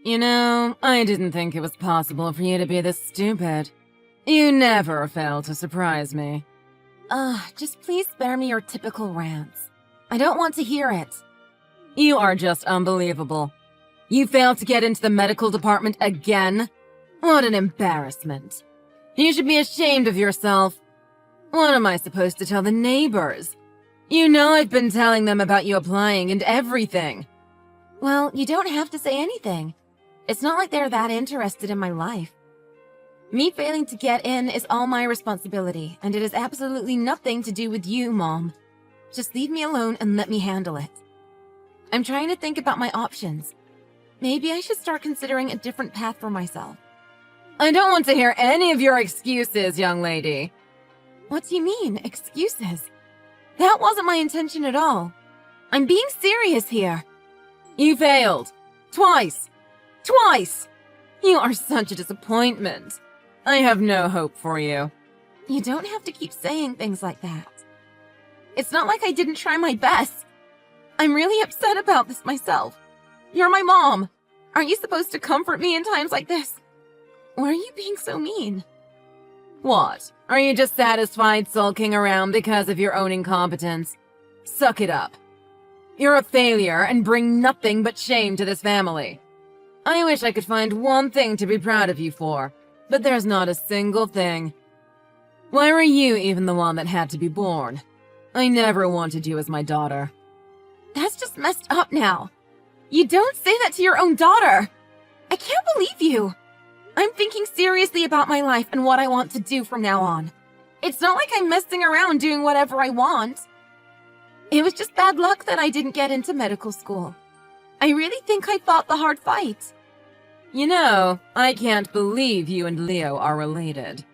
You know, I didn't think it was possible for you to be this stupid. You never fail to surprise me. Just please spare me your typical rants. I don't want to hear it. You are just unbelievable. You failed to get into the medical department again? What an embarrassment. You should be ashamed of yourself. What am I supposed to tell the neighbors? You know I've been telling them about you applying and everything. Well, you don't have to say anything. It's not like they're that interested in my life. Me failing to get in is all my responsibility, and it has absolutely nothing to do with you, Mom. Just leave me alone and let me handle it. I'm trying to think about my options. Maybe I should start considering a different path for myself. I don't want to hear any of your excuses, young lady. What do you mean, excuses? That wasn't my intention at all. I'm being serious here. You failed. Twice. Twice! You are such a disappointment. I have no hope for you. You don't have to keep saying things like that. It's not like I didn't try my best. I'm really upset about this myself. You're my mom. Aren't you supposed to comfort me in times like this? Why are you being so mean? What? Are you just satisfied sulking around because of your own incompetence? Suck it up. You're a failure and bring nothing but shame to this family. I wish I could find one thing to be proud of you for, but there's not a single thing. Why were you even the one that had to be born? I never wanted you as my daughter. That's just messed up now. You don't say that to your own daughter. I can't believe you. I'm thinking seriously about my life and what I want to do from now on. It's not like I'm messing around doing whatever I want. It was just bad luck that I didn't get into medical school. I really think I fought the hard fight. You know, I can't believe you and Leo are related.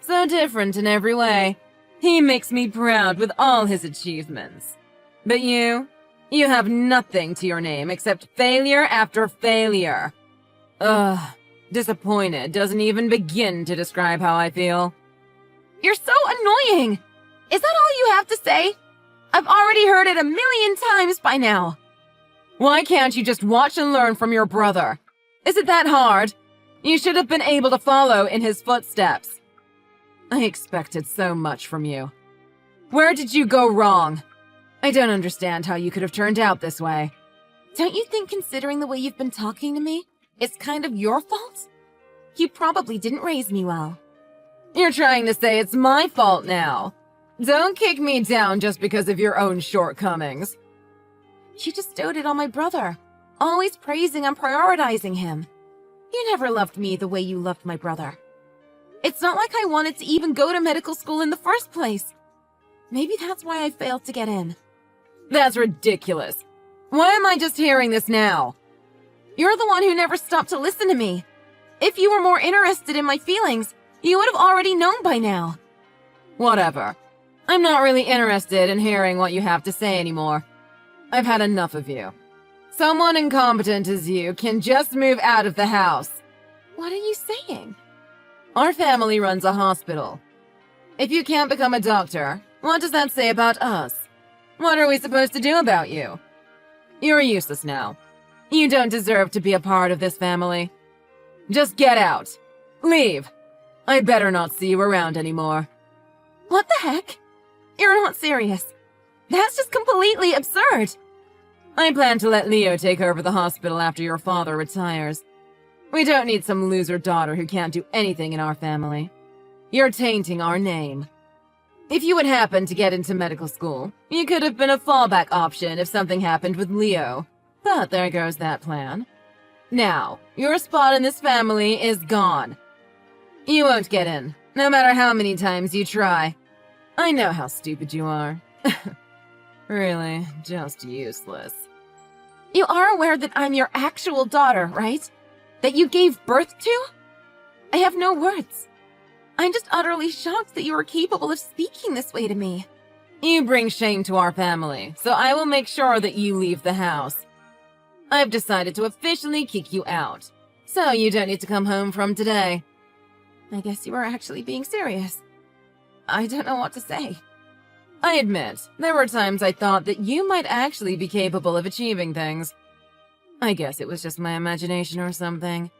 So different in every way. He makes me proud with all his achievements. But you have nothing to your name except failure after failure. Ugh, disappointed doesn't even begin to describe how I feel. You're so annoying! Is that all you have to say? I've already heard it 1,000,000 times by now. Why can't you just watch and learn from your brother? Is it that hard? You should have been able to follow in his footsteps. I expected so much from you. Where did you go wrong? I don't understand how you could have turned out this way. Don't you think, considering the way you've been talking to me, it's kind of your fault? You probably didn't raise me well. You're trying to say it's my fault now. Don't kick me down just because of your own shortcomings. You just doted on my brother, always praising and prioritizing him. You never loved me the way you loved my brother. It's not like I wanted to even go to medical school in the first place. Maybe that's why I failed to get in. That's ridiculous. Why am I just hearing this now? You're the one who never stopped to listen to me. If you were more interested in my feelings, you would have already known by now. Whatever. I'm not really interested in hearing what you have to say anymore. I've had enough of you. Someone incompetent as you can just move out of the house. What are you saying? Our family runs a hospital. If you can't become a doctor, what does that say about us? What are we supposed to do about you? You're useless now. You don't deserve to be a part of this family. Just get out. Leave. I better not see you around anymore. What the heck? You're not serious. That's just completely absurd. I plan to let Leo take over the hospital after your father retires. We don't need some loser daughter who can't do anything in our family. You're tainting our name. If you would happen to get into medical school, you could have been a fallback option if something happened with Leo. But there goes that plan. Now, your spot in this family is gone. You won't get in, no matter how many times you try. I know how stupid you are. Really, just useless. You are aware that I'm your actual daughter, right? That you gave birth to? I have no words. I'm just utterly shocked that you are capable of speaking this way to me. You bring shame to our family, so I will make sure that you leave the house. I've decided to officially kick you out, so you don't need to come home from today. I guess you are actually being serious. I don't know what to say. I admit, there were times I thought that you might actually be capable of achieving things. I guess it was just my imagination or something.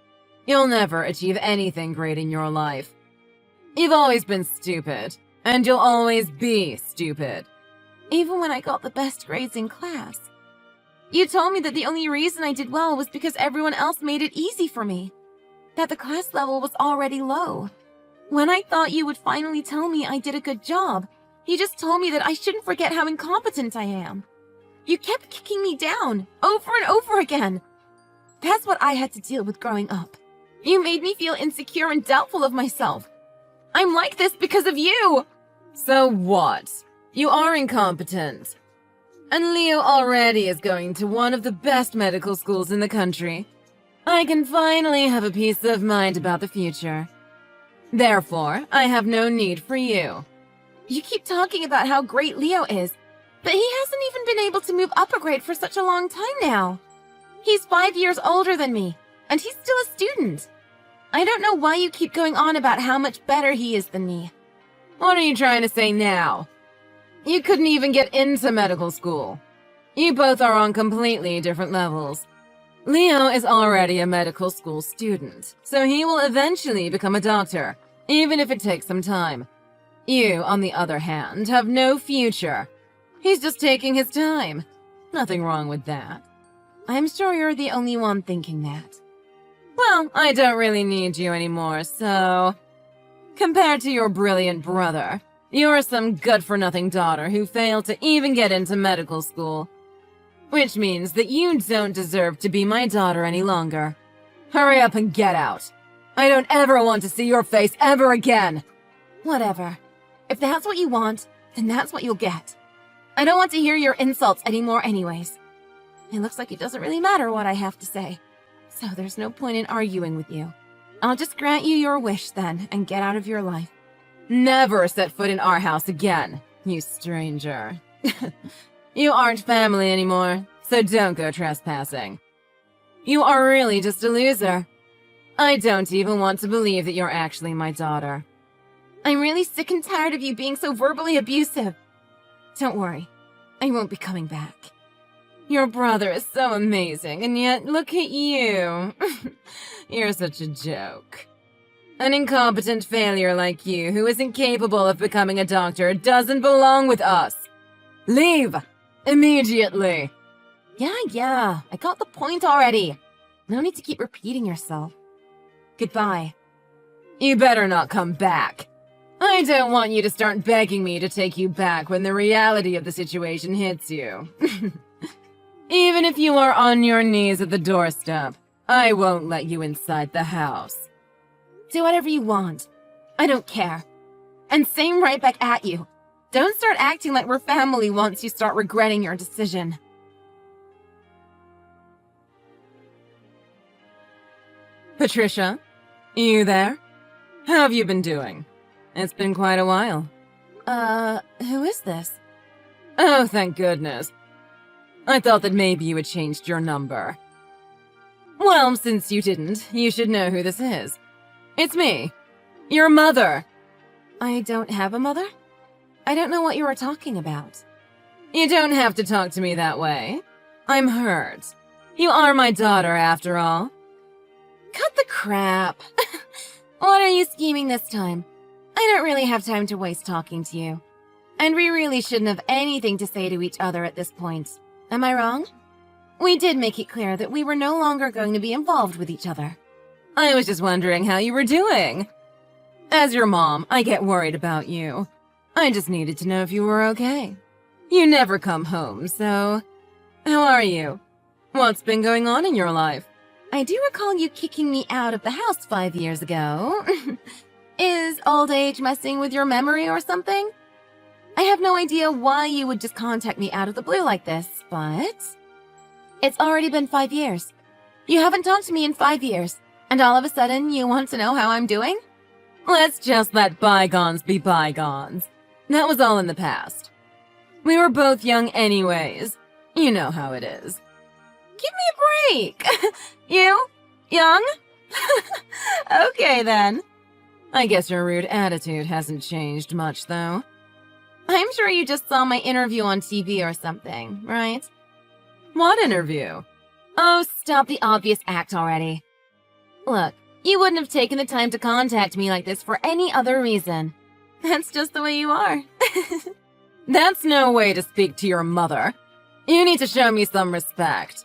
You'll never achieve anything great in your life. You've always been stupid, and you'll always be stupid. Even when I got the best grades in class. You told me that the only reason I did well was because everyone else made it easy for me. That the class level was already low. When I thought you would finally tell me I did a good job, you just told me that I shouldn't forget how incompetent I am. You kept kicking me down, over and over again. That's what I had to deal with growing up. You made me feel insecure and doubtful of myself. I'm like this because of you! So what? You are incompetent. And Leo already is going to one of the best medical schools in the country. I can finally have a peace of mind about the future. Therefore, I have no need for you. You keep talking about how great Leo is, but he hasn't even been able to move up a grade for such a long time now. He's 5 years older than me, and he's still a student. I don't know why you keep going on about how much better he is than me. What are you trying to say now? You couldn't even get into medical school. You both are on completely different levels. Leo is already a medical school student, so he will eventually become a doctor, even if it takes some time. You, on the other hand, have no future. He's just taking his time. Nothing wrong with that. I'm sure you're the only one thinking that. Well, I don't really need you anymore, so... Compared to your brilliant brother, you're some good-for-nothing daughter who failed to even get into medical school. Which means that you don't deserve to be my daughter any longer. Hurry up and get out. I don't ever want to see your face ever again. Whatever. If that's what you want, then that's what you'll get. I don't want to hear your insults anymore anyways. It looks like it doesn't really matter what I have to say. So there's no point in arguing with you. I'll just grant you your wish then and get out of your life. Never set foot in our house again, you stranger. You aren't family anymore, so don't go trespassing. You are really just a loser. I don't even want to believe that you're actually my daughter. I'm really sick and tired of you being so verbally abusive. Don't worry, I won't be coming back. Your brother is so amazing, and yet look at you. You're such a joke. An incompetent failure like you who isn't capable of becoming a doctor doesn't belong with us. Leave! Immediately! Yeah, I got the point already. No need to keep repeating yourself. Goodbye. You better not come back. I don't want you to start begging me to take you back when the reality of the situation hits you. Even if you are on your knees at the doorstep, I won't let you inside the house. Do whatever you want. I don't care. And same right back at you. Don't start acting like we're family once you start regretting your decision. Patricia, you there? How have you been doing? It's been quite a while. Who is this? Oh, thank goodness. I thought that maybe you had changed your number. Well, since you didn't, you should know who this is. It's me, your mother. I don't have a mother? I don't know what you were talking about. You don't have to talk to me that way. I'm hurt. You are my daughter, after all. Cut the crap. What are you scheming this time? I don't really have time to waste talking to you. And we really shouldn't have anything to say to each other at this point. Am I wrong? We did make it clear that we were no longer going to be involved with each other. I was just wondering how you were doing. As your mom, I get worried about you. I just needed to know if you were okay. You never come home, so... How are you? What's been going on in your life? I do recall you kicking me out of the house 5 years ago. Is old age messing with your memory or something? I have no idea why you would just contact me out of the blue like this, but... It's already been 5 years. You haven't talked to me in 5 years, and all of a sudden you want to know how I'm doing? Let's just let bygones be bygones. That was all in the past. We were both young anyways. You know how it is. Give me a break! You? Young? Okay, then. I guess your rude attitude hasn't changed much, though. I'm sure you just saw my interview on TV or something, right? What interview? Oh, stop the obvious act already. Look, you wouldn't have taken the time to contact me like this for any other reason. That's just the way you are. That's no way to speak to your mother. You need to show me some respect.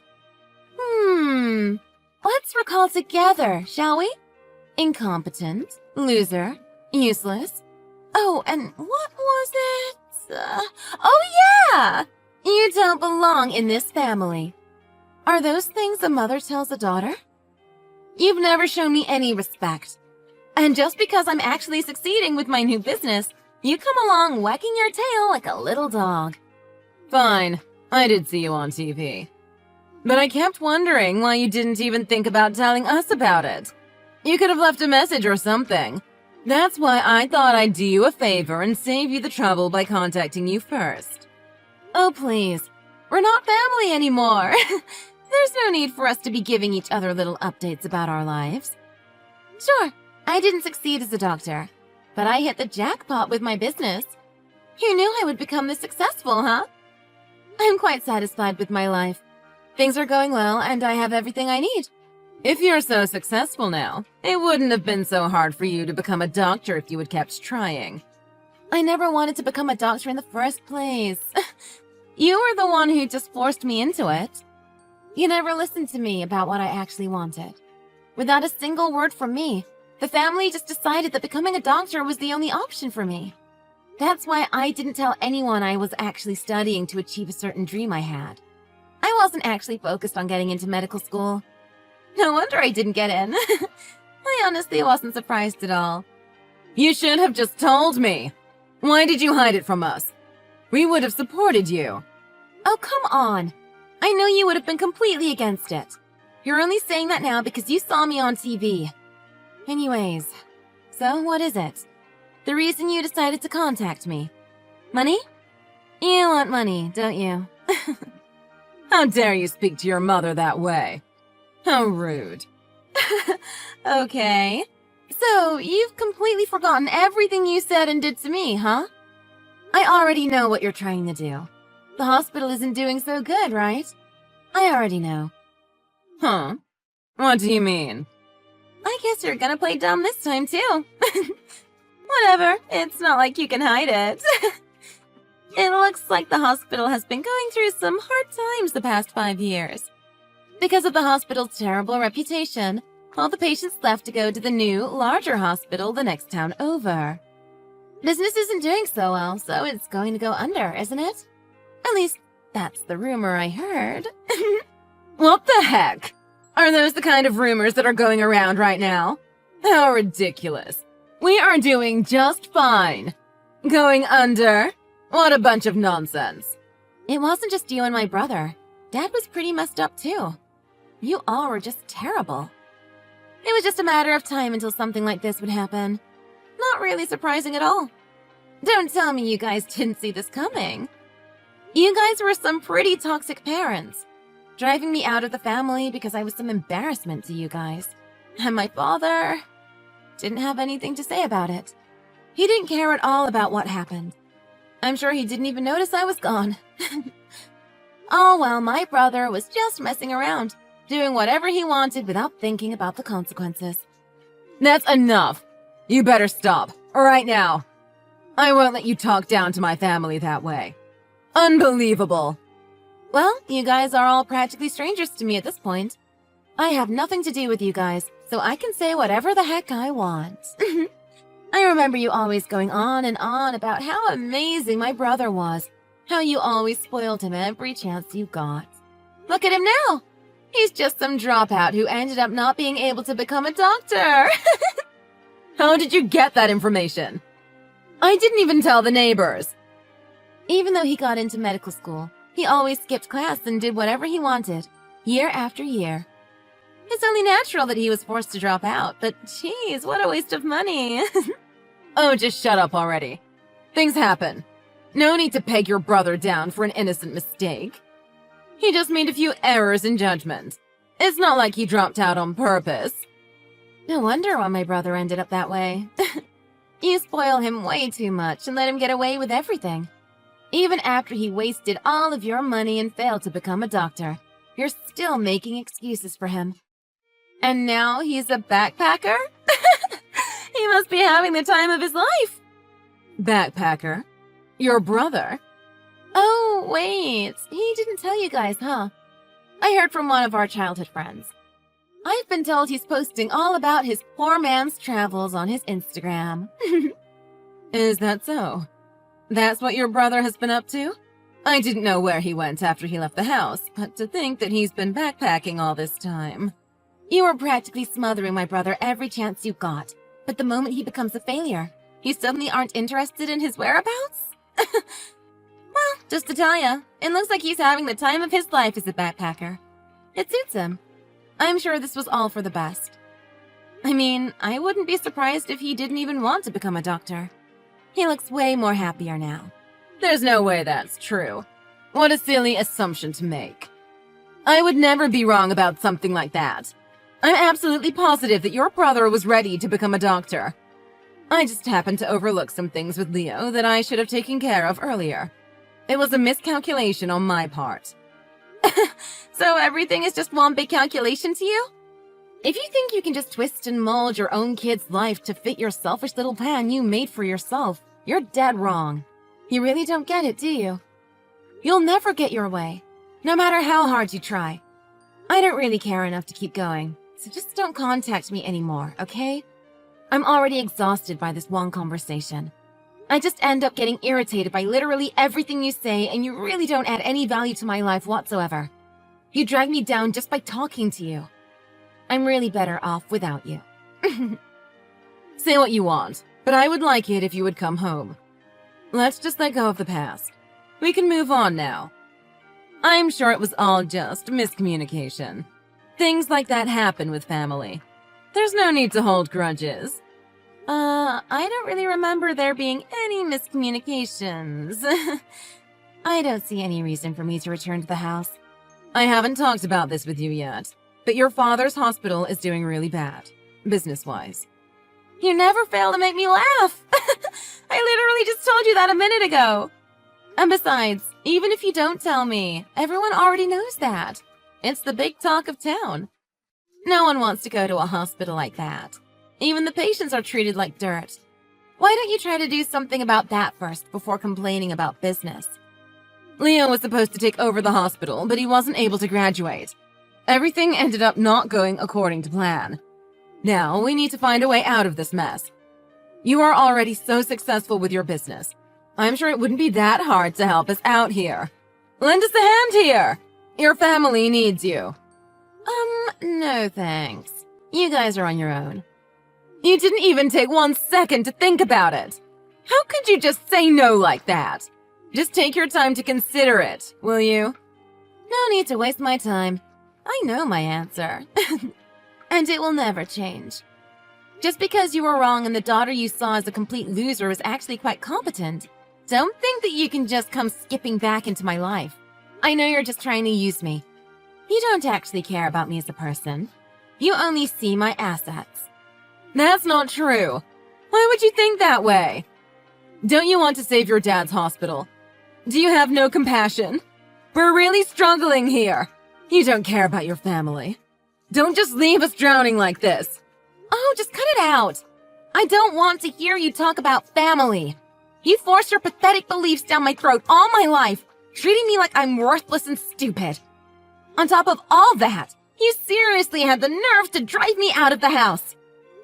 Let's recall together, shall we? Incompetent, loser, useless. Oh, and what was it? Oh yeah! You don't belong in this family. Are those things a mother tells a daughter? You've never shown me any respect. And just because I'm actually succeeding with my new business, you come along wagging your tail like a little dog. Fine, I did see you on TV. But I kept wondering why you didn't even think about telling us about it. You could have left a message or something. That's why I thought I'd do you a favor and save you the trouble by contacting you first. Oh, please. We're not family anymore. There's no need for us to be giving each other little updates about our lives. Sure, I didn't succeed as a doctor, but I hit the jackpot with my business. Who knew I would become this successful, huh? I'm quite satisfied with my life. Things are going well, and I have everything I need. If you're so successful now, it wouldn't have been so hard for you to become a doctor if you had kept trying. I never wanted to become a doctor in the first place. You were the one who just forced me into it. You never listened to me about what I actually wanted. Without a single word from me, the family just decided that becoming a doctor was the only option for me. That's why I didn't tell anyone I was actually studying to achieve a certain dream I had. I wasn't actually focused on getting into medical school. No wonder I didn't get in. I honestly wasn't surprised at all. You should have just told me. Why did you hide it from us? We would have supported you. Oh, come on. I know you would have been completely against it. You're only saying that now because you saw me on TV. Anyways, so what is it? The reason you decided to contact me? Money? You want money, don't you? How dare you speak to your mother that way? How rude. Okay. So, you've completely forgotten everything you said and did to me, huh? I already know what you're trying to do. The hospital isn't doing so good, right? I already know. Huh? What do you mean? I guess you're gonna play dumb this time, too. Whatever, it's not like you can hide it. It looks like the hospital has been going through some hard times the past 5 years. Because of the hospital's terrible reputation, all the patients left to go to the new, larger hospital the next town over. Business isn't doing so well, so it's going to go under, isn't it? At least, that's the rumor I heard. What the heck? Are those the kind of rumors that are going around right now? How ridiculous. We are doing just fine. Going under? What a bunch of nonsense. It wasn't just you and my brother. Dad was pretty messed up too. You all were just terrible. It was just a matter of time until something like this would happen. Not really surprising at all. Don't tell me you guys didn't see this coming. You guys were some pretty toxic parents, driving me out of the family because I was some embarrassment to you guys. And my father didn't have anything to say about it. He didn't care at all about what happened. I'm sure he didn't even notice I was gone. Oh well, my brother was just messing around, doing whatever he wanted without thinking about the consequences. That's enough. You better stop, right now. I won't let you talk down to my family that way. Unbelievable. Well, you guys are all practically strangers to me at this point. I have nothing to do with you guys, so I can say whatever the heck I want. I remember you always going on and on about how amazing my brother was, how you always spoiled him every chance you got. Look at him now! He's just some dropout who ended up not being able to become a doctor. How did you get that information? I didn't even tell the neighbors. Even though he got into medical school, he always skipped class and did whatever he wanted, year after year. It's only natural that he was forced to drop out, but geez, what a waste of money. Oh, just shut up already. Things happen. No need to peg your brother down for an innocent mistake. He just made a few errors in judgment. It's not like he dropped out on purpose. No wonder why my brother ended up that way. You spoil him way too much and let him get away with everything. Even after he wasted all of your money and failed to become a doctor, You're still making excuses for him. And now he's a backpacker? He must be having the time of his life. Backpacker? Your brother? Oh, wait. He didn't tell you guys, huh? I heard from one of our childhood friends. I've been told he's posting all about his poor man's travels on his Instagram. Is that so? That's what your brother has been up to? I didn't know where he went after he left the house, but to think that he's been backpacking all this time. You were practically smothering my brother every chance you got, but the moment he becomes a failure, you suddenly aren't interested in his whereabouts? Well, just to tell ya, it looks like he's having the time of his life as a backpacker. It suits him. I'm sure this was all for the best. I mean, I wouldn't be surprised if he didn't even want to become a doctor. He looks way more happier now. There's no way that's true. What a silly assumption to make. I would never be wrong about something like that. I'm absolutely positive that your brother was ready to become a doctor. I just happened to overlook some things with Leo that I should have taken care of earlier. It was a miscalculation on my part. So everything is just one big calculation to you? If you think you can just twist and mold your own kid's life to fit your selfish little plan you made for yourself, you're dead wrong. You really don't get it, do you? You'll never get your way, no matter how hard you try. I don't really care enough to keep going, so just don't contact me anymore, okay? I'm already exhausted by this one conversation. I just end up getting irritated by literally everything you say, and you really don't add any value to my life whatsoever. You drag me down just by talking to you. I'm really better off without you. Say what you want, but I would like it if you would come home. Let's just let go of the past. We can move on now. I'm sure it was all just miscommunication. Things like that happen with family. There's no need to hold grudges. I don't really remember there being any miscommunications. I don't see any reason for me to return to the house. I haven't talked about this with you yet, but your father's hospital is doing really bad, business-wise. You never fail to make me laugh! I literally just told you that a minute ago! And besides, even if you don't tell me, everyone already knows that. It's the big talk of town. No one wants to go to a hospital like that. Even the patients are treated like dirt. Why don't you try to do something about that first before complaining about business? Leo was supposed to take over the hospital, but he wasn't able to graduate. Everything ended up not going according to plan. Now, we need to find a way out of this mess. You are already so successful with your business. I'm sure it wouldn't be that hard to help us out here. Lend us a hand here! Your family needs you. No thanks. You guys are on your own. You didn't even take 1 second to think about it. How could you just say no like that? Just take your time to consider it, will you? No need to waste my time. I know my answer. And it will never change. Just because you were wrong and the daughter you saw as a complete loser was actually quite competent, don't think that you can just come skipping back into my life. I know you're just trying to use me. You don't actually care about me as a person. You only see my assets. That's not true. Why would you think that way? Don't you want to save your dad's hospital? Do you have no compassion? We're really struggling here. You don't care about your family. Don't just leave us drowning like this. Oh, just cut it out. I don't want to hear you talk about family. You forced your pathetic beliefs down my throat all my life, treating me like I'm worthless and stupid. On top of all that, you seriously had the nerve to drive me out of the house.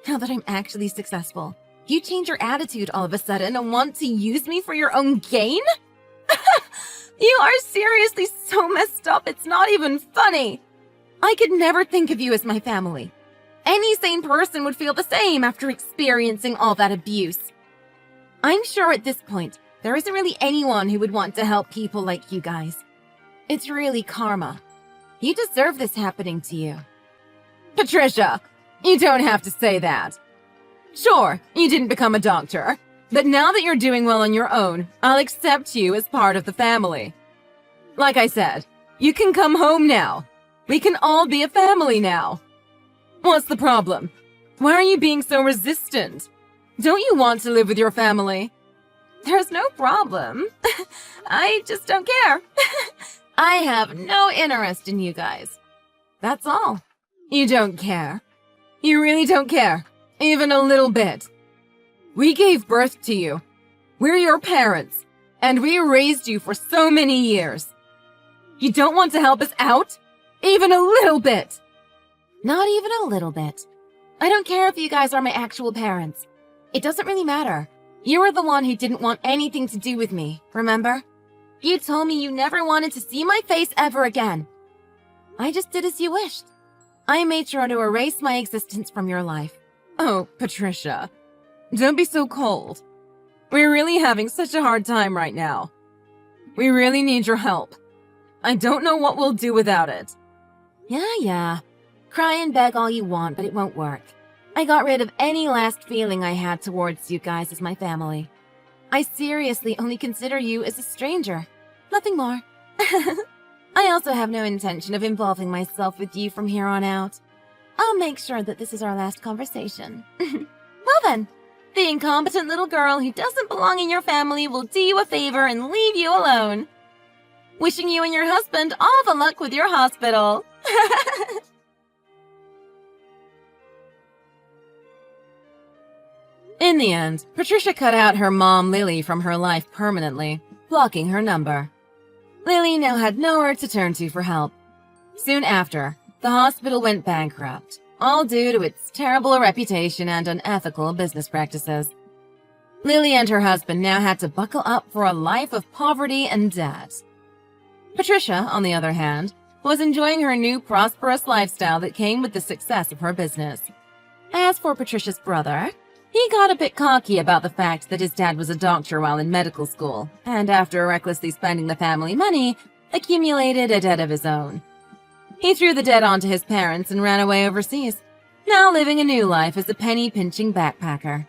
Now that I'm actually successful, you change your attitude all of a sudden and want to use me for your own gain? You are seriously so messed up, it's not even funny. I could never think of you as my family. Any sane person would feel the same after experiencing all that abuse. I'm sure at this point, there isn't really anyone who would want to help people like you guys. It's really karma. You deserve this happening to you. Patricia, you don't have to say that. Sure, you didn't become a doctor, but now that you're doing well on your own, I'll accept you as part of the family. Like I said, you can come home now. We can all be a family now. What's the problem? Why are you being so resistant? Don't you want to live with your family? There's no problem. I just don't care. I have no interest in you guys. That's all. You don't care. You really don't care. Even a little bit. We gave birth to you. We're your parents. And we raised you for so many years. You don't want to help us out? Even a little bit. Not even a little bit. I don't care if you guys are my actual parents. It doesn't really matter. You were the one who didn't want anything to do with me, remember? You told me you never wanted to see my face ever again. I just did as you wished. I made sure to erase my existence from your life. Oh, Patricia. Don't be so cold. We're really having such a hard time right now. We really need your help. I don't know what we'll do without it. Yeah. Cry and beg all you want, but it won't work. I got rid of any last feeling I had towards you guys as my family. I seriously only consider you as a stranger. Nothing more. I also have no intention of involving myself with you from here on out. I'll make sure that this is our last conversation. Well then, the incompetent little girl who doesn't belong in your family will do you a favor and leave you alone. Wishing you and your husband all the luck with your hospital. In the end, Patricia cut out her mom, Lily, from her life permanently, blocking her number. Lily now had nowhere to turn to for help. Soon after, the hospital went bankrupt, all due to its terrible reputation and unethical business practices. Lily and her husband now had to buckle up for a life of poverty and debt. Patricia, on the other hand, was enjoying her new prosperous lifestyle that came with the success of her business. As for Patricia's brother, he got a bit cocky about the fact that his dad was a doctor while in medical school, and after recklessly spending the family money, accumulated a debt of his own. He threw the debt onto his parents and ran away overseas, now living a new life as a penny-pinching backpacker.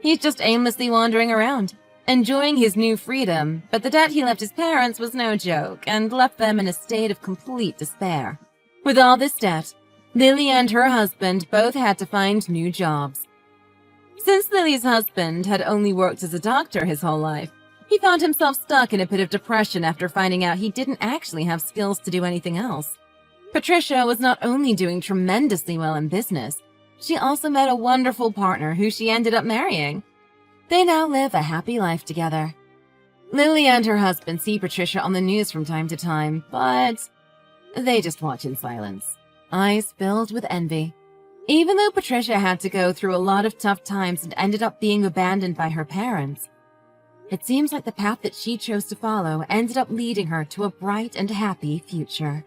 He's just aimlessly wandering around, enjoying his new freedom, but the debt he left his parents was no joke and left them in a state of complete despair. With all this debt, Lily and her husband both had to find new jobs. Since Lily's husband had only worked as a doctor his whole life, he found himself stuck in a pit of depression after finding out he didn't actually have skills to do anything else. Patricia was not only doing tremendously well in business, she also met a wonderful partner who she ended up marrying. They now live a happy life together. Lily and her husband see Patricia on the news from time to time, but they just watch in silence, eyes filled with envy. Even though Patricia had to go through a lot of tough times and ended up being abandoned by her parents, it seems like the path that she chose to follow ended up leading her to a bright and happy future.